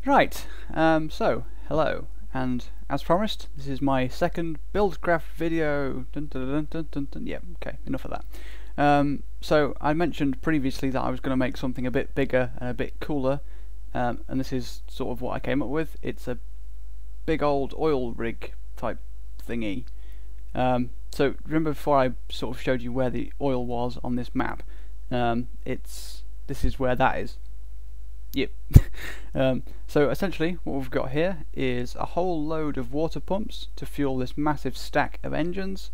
Right, so hello, and as promised, this is my second Buildcraft video. Dun, dun, dun, dun, dun, dun. Yeah, okay, enough of that. So I mentioned previously that I was going to make something a bit bigger and a bit cooler, and this is sort of what I came up with. It's a big old oil rig type thingy. So remember before I sort of showed you where the oil was on this map? This is where that is. Yep. So essentially what we've got here is a whole load of water pumps to fuel this massive stack of engines,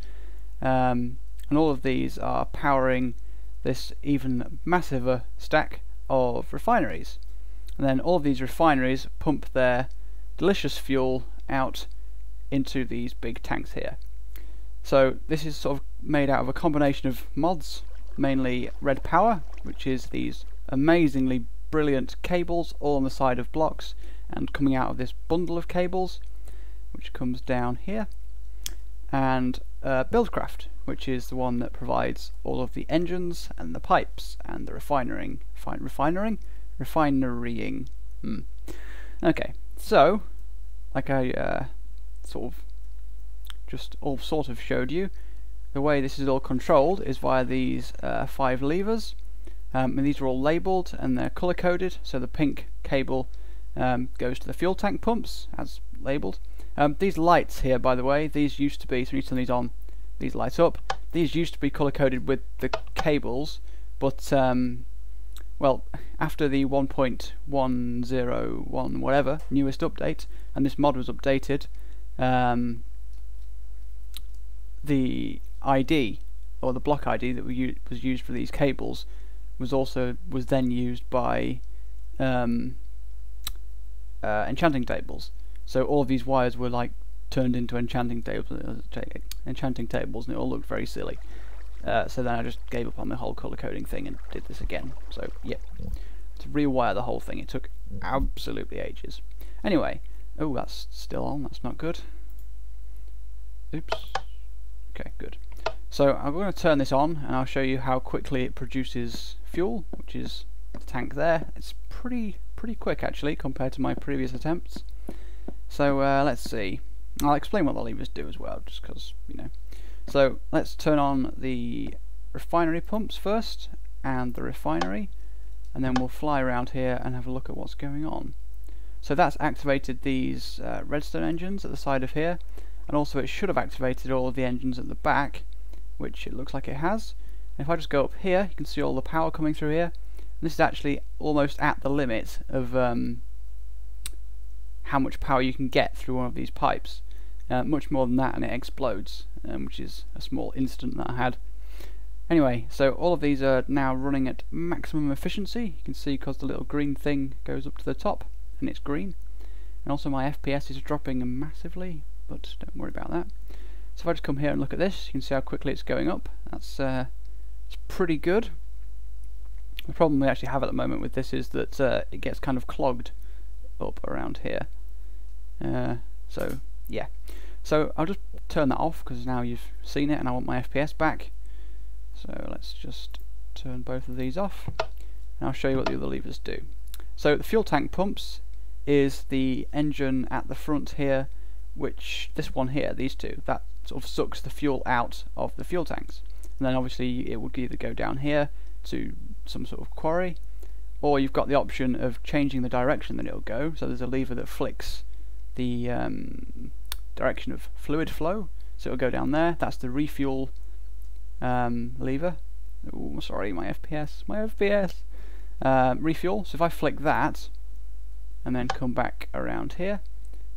and all of these are powering this even massiver stack of refineries, and then all of these refineries pump their delicious fuel out into these big tanks here. So this is sort of made out of a combination of mods, mainly red power, which is these amazingly brilliant cables all on the side of blocks and coming out of this bundle of cables which comes down here, and Buildcraft, which is the one that provides all of the engines and the pipes and the refinerying. Okay, so like I sort of showed you, the way this is all controlled is via these 5 levers. And these are all labelled and they're colour coded, so the pink cable goes to the fuel tank pumps as labelled. These lights here, by the way, these used to be, so when you turn these on, these light up. These used to be colour coded with the cables, but well, after the 1.101 whatever newest update, and this mod was updated, the ID, or the block ID that was used for these cables, was then used by enchanting tables. So all of these wires were like turned into enchanting tables, and it all looked very silly. So then I just gave up on the whole colour coding thing and did this again. So yeah, to rewire the whole thing, it took absolutely ages. Anyway, oh, that's still on. That's not good. Oops. Okay, good. So I'm going to turn this on and I'll show you how quickly it produces fuel, which is the tank there. It's pretty quick actually compared to my previous attempts. So let's see. I'll explain what the levers do as well, just because, you know. So let's turn on the refinery pumps first and the refinery, and then we'll fly around here and have a look at what's going on. So that's activated these redstone engines at the side of here, and also it should have activated all of the engines at the back, which it looks like it has. And if I just go up here, you can see all the power coming through here. And this is actually almost at the limit of how much power you can get through one of these pipes. Much more than that and it explodes, which is a small incident that I had. Anyway, so all of these are now running at maximum efficiency. You can see because the little green thing goes up to the top and it's green. And also my FPS is dropping massively, but don't worry about that. So if I just come here and look at this, you can see how quickly it's going up. That's it's pretty good. The problem we actually have at the moment with this is that it gets kind of clogged up around here. So yeah, so I'll just turn that off because now you've seen it and I want my FPS back. So let's just turn both of these off and I'll show you what the other levers do. So the fuel tank pumps is the engine at the front here, which this one here, these two, that sort of sucks the fuel out of the fuel tanks, and then obviously it would either go down here to some sort of quarry, or you've got the option of changing the direction that it'll go. So there's a lever that flicks the direction of fluid flow, so it'll go down there. That's the refuel lever. Oh, sorry, my FPS. Refuel. So if I flick that and then come back around here,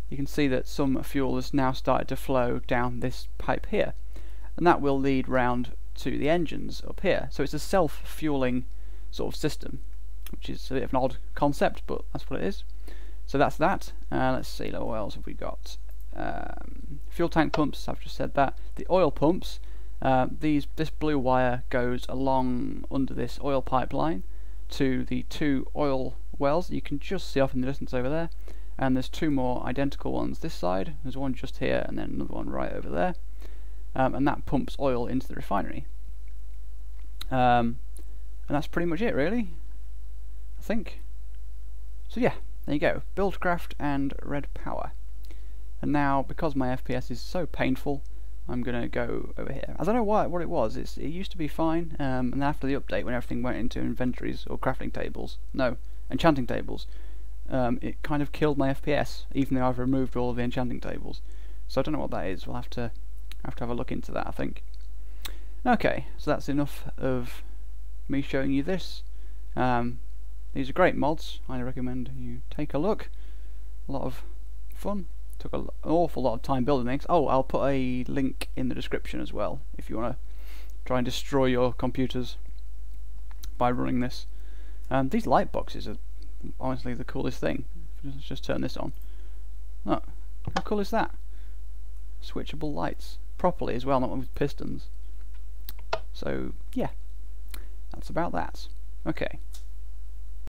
you can see that some fuel has now started to flow down this pipe here, and that will lead round to the engines up here. So it's a self-fueling sort of system, which is a bit of an odd concept, but that's what it is. So that's that. Let's see, what else have we got? Fuel tank pumps, I've just said that. The oil pumps, this blue wire goes along under this oil pipeline to the 2 oil wells that you can just see off in the distance over there. And there's 2 more identical ones this side. There's one just here and then another one right over there, and that pumps oil into the refinery. And that's pretty much it really, I think. So yeah, there you go, Buildcraft and Red Power. And now, because my FPS is so painful, I'm going to go over here. I don't know what it was. It used to be fine, and after the update, when everything went into inventories or crafting tables, no, enchanting tables, it kind of killed my FPS, even though I've removed all of the enchanting tables. So I don't know what that is. We'll have to have a look into that, I think. Okay, so that's enough of me showing you this. These are great mods. I recommend you take a look. A lot of fun. Took an awful lot of time building things. Oh, I'll put a link in the description as well if you want to try and destroy your computers by running this. These light boxes are honestly the coolest thing. Let's just turn this on. Oh, how cool is that? Switchable lights properly as well, not with pistons. So yeah, that's about that. Okay,